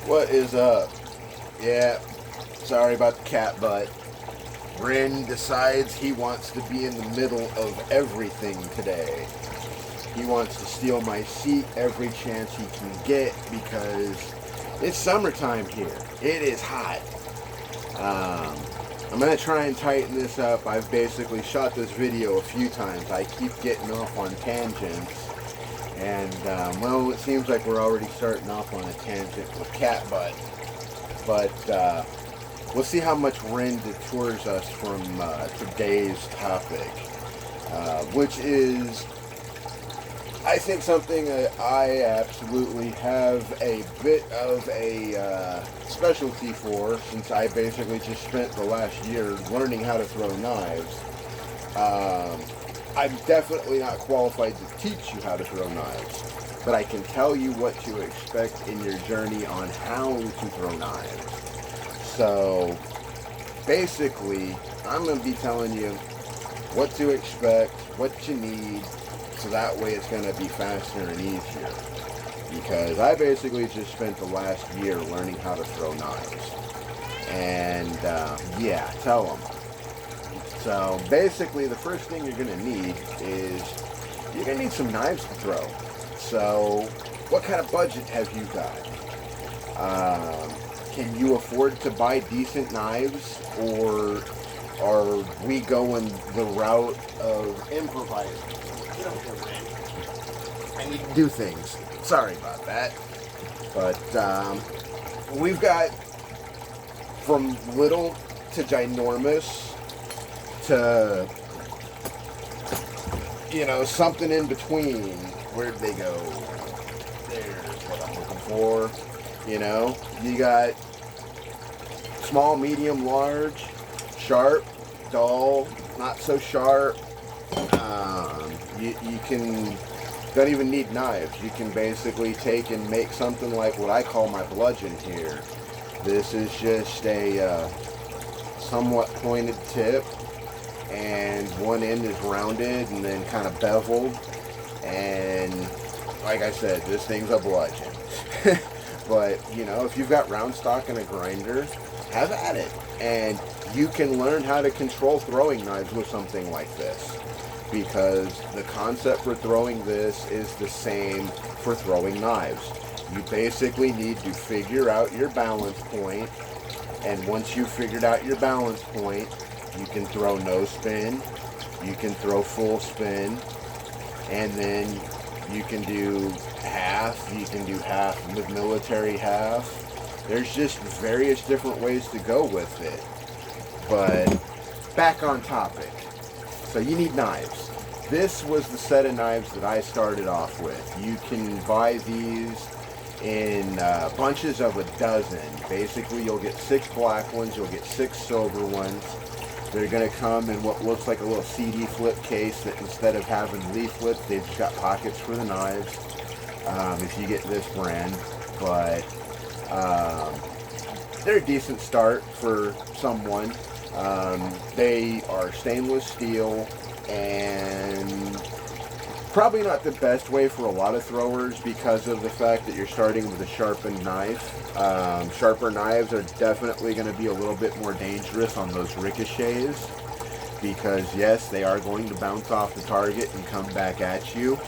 What is up? Yeah, sorry about the cat butt. Ren decides he wants to be in the middle of everything today. He wants to steal my seat every chance he can get because it's summertime here. It is hot. I'm going to try and tighten this up. I've basically shot this video a few times. I keep getting off on tangents. And, well, it seems like we're already starting off on a tangent with cat butt. But, we'll see how much Ren detours us from today's topic. Which is, I think, something that I absolutely have a bit of a specialty for, since I basically just spent the last year learning how to throw knives. I'm definitely not qualified to teach you how to throw knives, but I can tell you what to expect in your journey on how to throw knives. So, basically, I'm going to be telling you what to expect, what you need, so that way it's going to be faster and easier. Because I basically just spent the last year learning how to throw knives. And, yeah, tell them. So basically the first thing you're going to need is you're going to need some knives to throw. So what kind of budget have you got? Can you afford to buy decent knives, or are we going the route of improvising? Get over here, man. I need to do things. Sorry about that. But we've got from little to ginormous to, something in between. Where'd they go? There's what I'm looking for. You got small, medium, large, sharp, dull, not so sharp. You can, don't even need knives. You can basically take and make something like what I call my bludgeon here. This is just a somewhat pointed tip, and one end is rounded and then kind of beveled, and like I said, this thing's a bludgeon. But if you've got round stock and a grinder, have at it, and you can learn how to control throwing knives with something like this, because the concept for throwing this is the same for throwing knives. You basically need to figure out your balance point, and once you've figured out your balance point, you can throw no spin, you can throw full spin, and then you can do half, with military half. There's just various different ways to go with it. But back on topic. So you need knives. This was the set of knives that I started off with. You can buy these in bunches of a dozen. Basically, you'll get 6 black ones, you'll get 6 silver ones. They're going to come in what looks like a little CD flip case that instead of having leaflets, they've just got pockets for the knives, if you get this brand. But they're a decent start for someone. They are stainless steel, and probably not the best way for a lot of throwers because of the fact that you're starting with a sharpened knife. Sharper knives are definitely going to be a little bit more dangerous on those ricochets, because yes, they are going to bounce off the target and come back at you.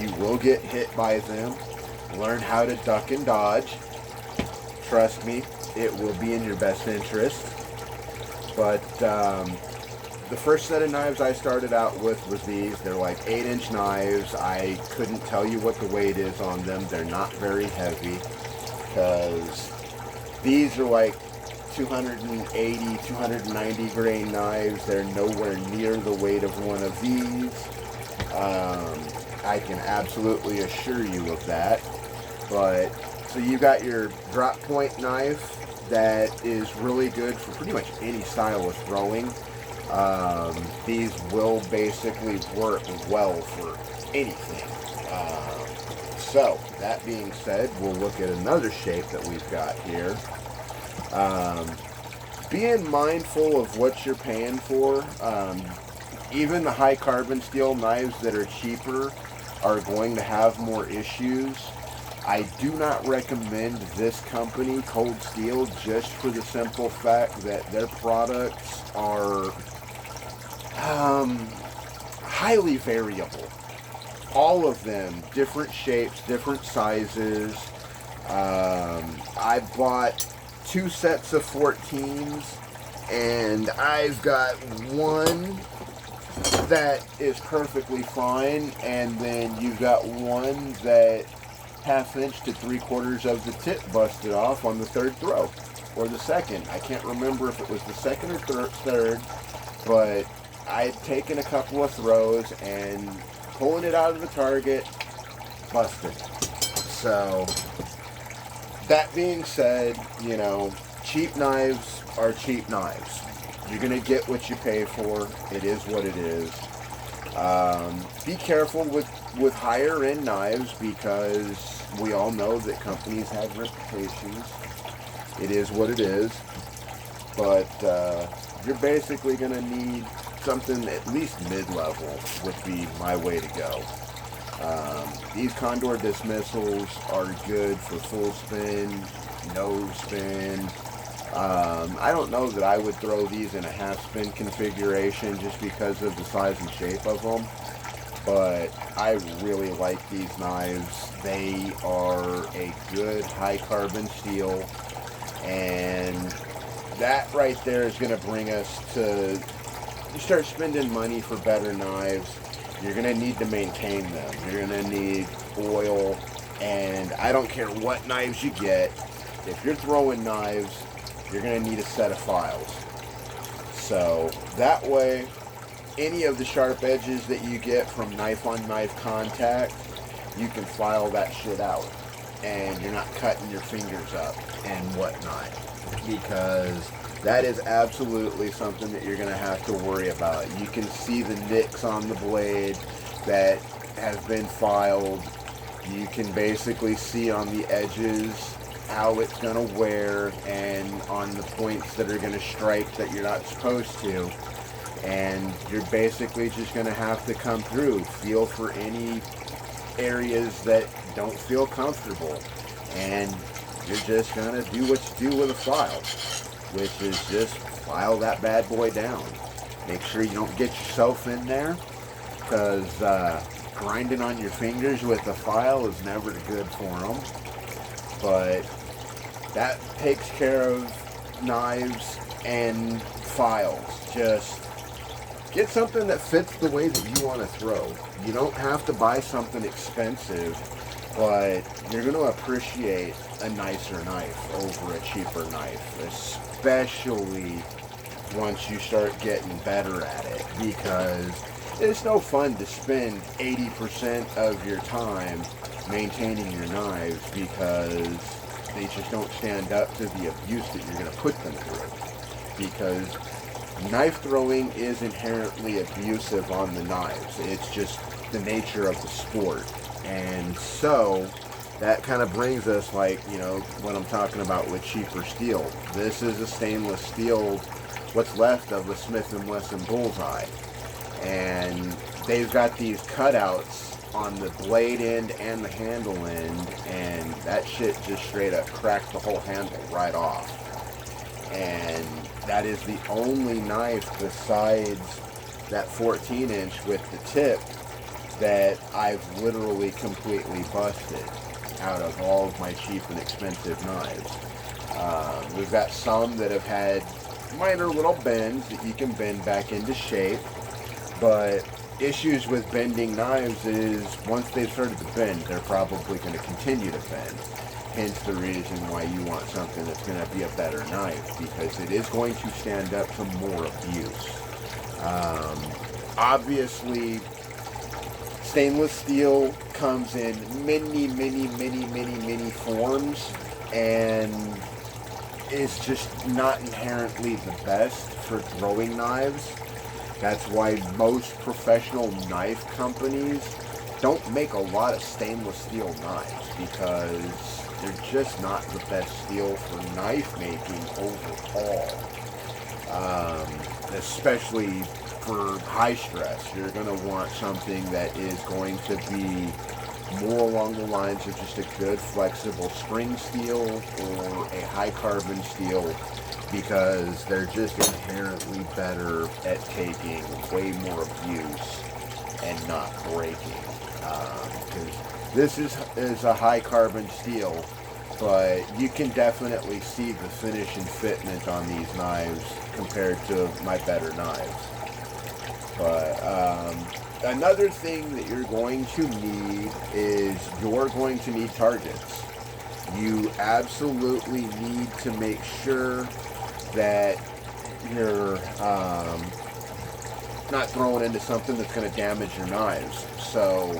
You will get hit by them. Learn how to duck and dodge. Trust me, it will be in your best interest. But the first set of knives I started out with was these. They're like 8-inch knives. I couldn't tell you what the weight is on them. They're not very heavy, because these are like 280, 290 grain knives. They're nowhere near the weight of one of these. I can absolutely assure you of that. But so you got your drop point knife that is really good for pretty much any style of throwing. These will basically work well for anything. So that being said, we'll look at another shape that we've got here. Being mindful of what you're paying for. Even the high carbon steel knives that are cheaper are going to have more issues. I do not recommend this company, Cold Steel, just for the simple fact that their products are highly variable. All of them, different shapes, different sizes. I bought 2 sets of 14s, and I've got one that is perfectly fine, and then you've got one that 1/2 inch to 3/4 of the tip busted off on the third throw, or the second. I can't remember if it was the second or third, but I had taken a couple of throws and pulling it out of the target, busted. So, that being said, you know, cheap knives are cheap knives. You're going to get what you pay for. It is what it is. Be careful with higher end knives, because we all know that companies have reputations. It is what it is. But you're basically going to need something at least mid-level would be my way to go. These Condor dismissals are good for full spin, nose spin. I don't know that I would throw these in a half spin configuration just because of the size and shape of them, but I really like these knives. They are a good high carbon steel, and that right there is going to bring us to, you start spending money for better knives, you're going to need to maintain them. You're going to need oil, and I don't care what knives you get, if you're throwing knives, you're going to need a set of files. So that way, any of the sharp edges that you get from knife on knife contact, you can file that shit out, and you're not cutting your fingers up and whatnot, because that is absolutely something that you're going to have to worry about. You can see the nicks on the blade that have been filed. You can basically see on the edges how it's going to wear, and on the points that are going to strike that you're not supposed to. And you're basically just going to have to come through, feel for any areas that don't feel comfortable, and you're just going to do what you do with a file, which is just file that bad boy down. Make sure you don't get yourself in there, because grinding on your fingers with a file is never good for them. But that takes care of knives and files. Just get something that fits the way that you want to throw. You don't have to buy something expensive, but you're going to appreciate a nicer knife over a cheaper knife, especially once you start getting better at it, because it's no fun to spend 80% of your time maintaining your knives, because they just don't stand up to the abuse that you're going to put them through. Because knife throwing is inherently abusive on the knives. It's just the nature of the sport. And so that kind of brings us, like, you know, what I'm talking about with cheaper steel. This is a stainless steel, what's left of a Smith & Wesson Bullseye. And they've got these cutouts on the blade end and the handle end, and that shit just straight up cracked the whole handle right off. And that is the only knife besides that 14-inch with the tip that I've literally completely busted out of all of my cheap and expensive knives. We've got some that have had minor little bends that you can bend back into shape, but issues with bending knives is once they've started to bend, they're probably going to continue to bend. Hence the reason why you want something that's going to be a better knife, because it is going to stand up to more abuse. Obviously, stainless steel comes in many forms, and is just not inherently the best for throwing knives. That's why most professional knife companies don't make a lot of stainless steel knives, because they're just not the best steel for knife making overall. Especially for high stress, you're going to want something that is going to be more along the lines of just a good flexible spring steel or a high carbon steel, because they're just inherently better at taking way more abuse and not breaking. Because this is a high carbon steel, but you can definitely see the finish and fitment on these knives compared to my better knives. But another thing that you're going to need is you're going to need targets. You absolutely need to make sure that you're not throwing into something that's going to damage your knives. So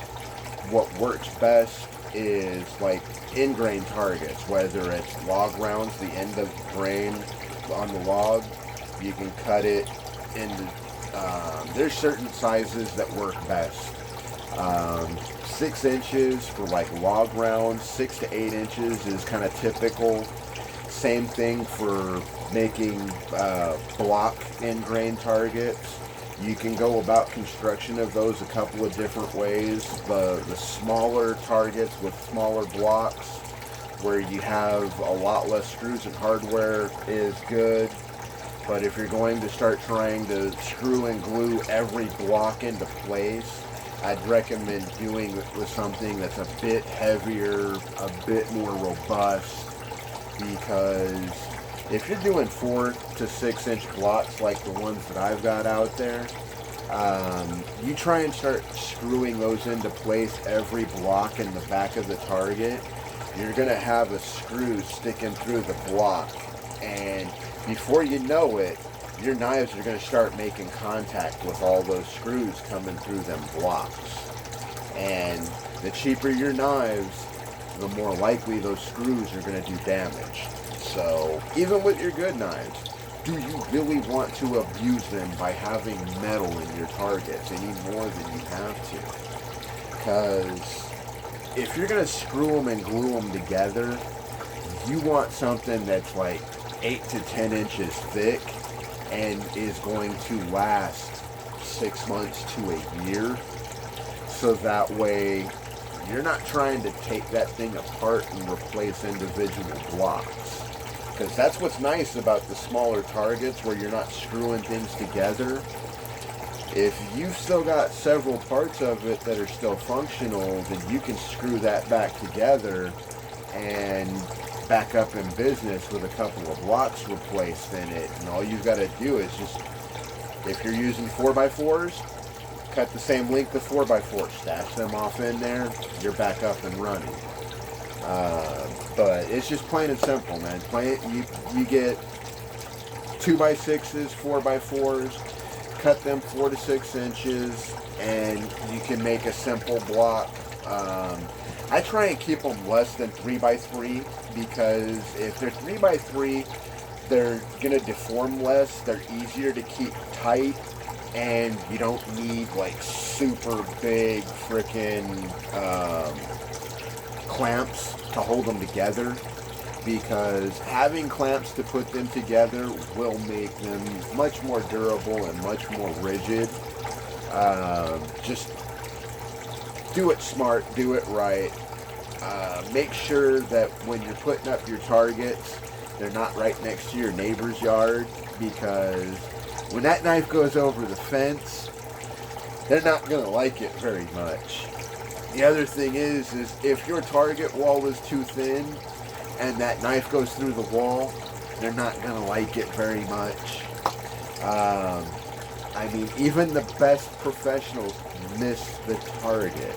what works best is like in-grain targets, whether it's log rounds, the end of grain on the log, you can cut it into, there's certain sizes that work best. 6 inches for like log rounds, 6 to 8 inches is kind of typical. Same thing for making block in-grain targets. You can go about construction of those a couple of different ways. The smaller targets with smaller blocks, where you have a lot less screws and hardware, is good. But if you're going to start trying to screw and glue every block into place, I'd recommend doing it with something that's a bit heavier, a bit more robust, because if you're doing 4 to 6 inch blocks like the ones that I've got out there, you try and start screwing those into place every block in the back of the target, you're going to have a screw sticking through the block, and before you know it, your knives are going to start making contact with all those screws coming through them blocks. And the cheaper your knives, the more likely those screws are going to do damage. So even with your good knives, do you really want to abuse them by having metal in your targets any more than you have to? Because if you're going to screw them and glue them together, you want something that's like 8 to 10 inches thick and is going to last 6 months to a year. So that way you're not trying to take that thing apart and replace individual blocks. Because that's what's nice about the smaller targets, where you're not screwing things together. If you've still got several parts of it that are still functional, then you can screw that back together and back up in business with a couple of blocks replaced in it. And all you've got to do is just, if you're using 4x4s, cut the same length of 4x4, stash them off in there, you're back up and running. But it's just plain and simple, man. You get 2x6s, 4x4s, cut them 4 to 6 inches, and you can make a simple block. I try and keep them less than 3x3, because if they're 3x3, they're going to deform less, they're easier to keep tight, and you don't need like super big frickin' clamps to hold them together, because having clamps to put them together will make them much more durable and much more rigid. Just do it smart, do it right. Make sure that when you're putting up your targets, they're not right next to your neighbor's yard, because when that knife goes over the fence, they're not going to like it very much. The other thing is if your target wall is too thin and that knife goes through the wall, they're not going to like it very much. I mean, even the best professionals miss the target.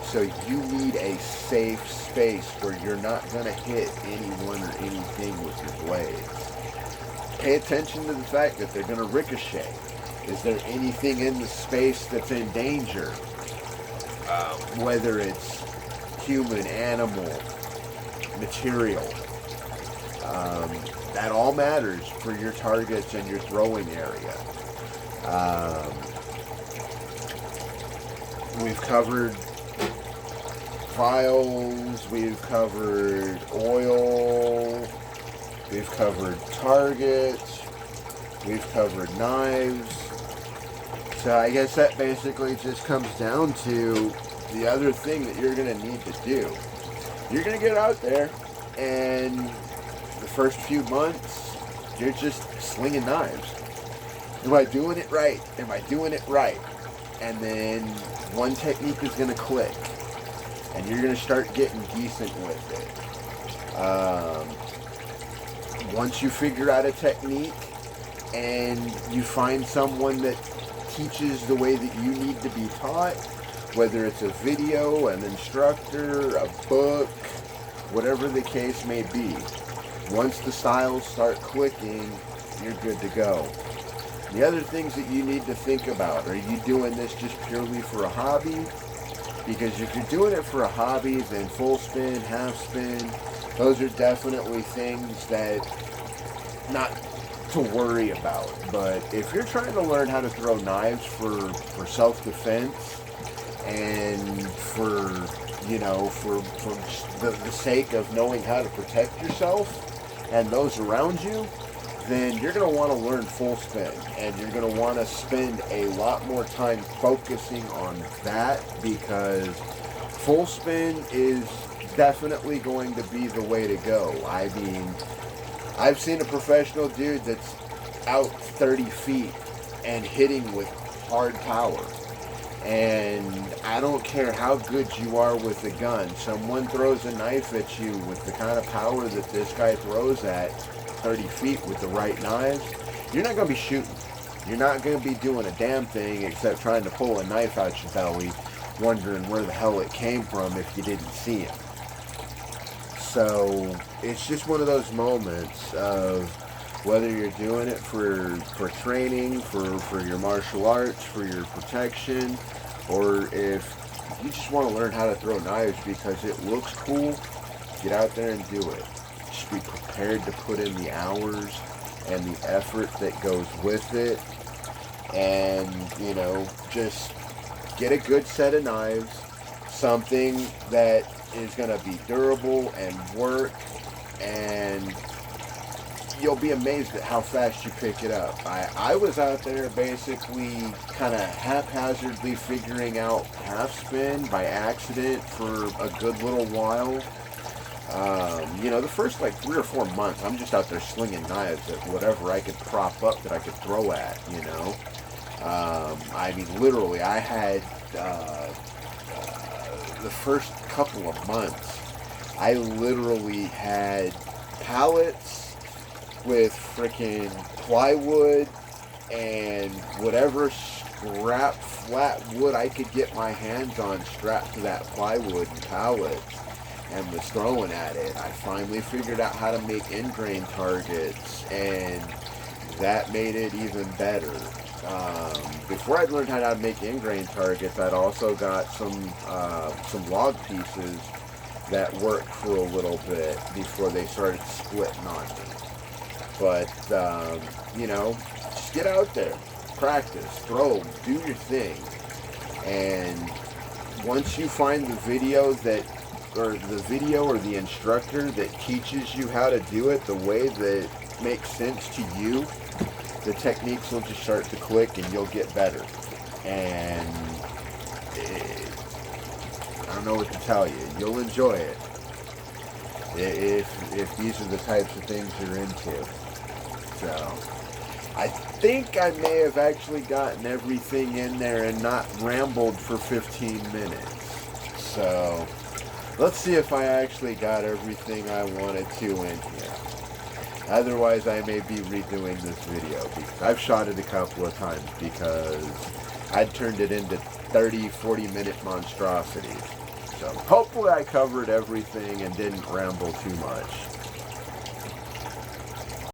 So you need a safe space where you're not going to hit anyone or anything with your blades. Pay attention to the fact that they're going to ricochet. Is there anything in the space that's in danger? Whether it's human, animal, material. That all matters for your targets and your throwing area. We've covered vials, we've covered oil, we've covered targets, we've covered knives. So I guess that basically just comes down to the other thing that you're going to need to do, you're going to get out there, and the first few months, you're just slinging knives. Am I doing it right? Am I doing it right? And then one technique is going to click, and you're going to start getting decent with it. Once you figure out a technique and you find someone that teaches the way that you need to be taught, whether it's a video, an instructor, a book, whatever the case may be, once the styles start clicking, you're good to go. The other things that you need to think about, are you doing this just purely for a hobby? Because if you're doing it for a hobby, then full spin, half spin, those are definitely things that not to worry about. But if you're trying to learn how to throw knives for self-defense and for the sake of knowing how to protect yourself and those around you, then you're going to want to learn full spin, and you're going to want to spend a lot more time focusing on that, because full spin is definitely going to be the way to go. I mean, I've seen a professional dude that's out 30 feet and hitting with hard power. And I don't care how good you are with the gun. Someone throws a knife at you with the kind of power that this guy throws at 30 feet with the right knives, you're not going to be shooting. You're not going to be doing a damn thing except trying to pull a knife out your belly, wondering where the hell it came from if you didn't see it. So it's just one of those moments of whether you're doing it for training, for your martial arts, for your protection, or if you just want to learn how to throw knives because it looks cool, get out there and do it. Just be prepared to put in the hours and the effort that goes with it, and just get a good set of knives, something that is going to be durable and work, and you'll be amazed at how fast you pick it up. I was out there basically kind of haphazardly figuring out half spin by accident for a good little while. The first 3 or 4 months, I'm just out there slinging knives at whatever I could prop up that I could throw at, I mean, literally, I had, the first couple of months, I literally had pallets with freaking plywood and whatever scrap flat wood I could get my hands on strapped to that plywood and pallets, and was throwing at it. I finally figured out how to make end grain targets, and that made it even better. Before I'd learned how to make end grain targets, I'd also got some log pieces that worked for a little bit before they started splitting on me. But, just get out there, practice, throw, do your thing. And once you find the video or the instructor that teaches you how to do it the way that makes sense to you, the techniques will just start to click and you'll get better. And I don't know what to tell you. You'll enjoy it if these are the types of things you're into. So I think I may have actually gotten everything in there and not rambled for 15 minutes. So let's see if I actually got everything I wanted to in here. Otherwise, I may be redoing this video, because I've shot it a couple of times because I'd turned it into 30, 40-minute monstrosities. So hopefully I covered everything and didn't ramble too much.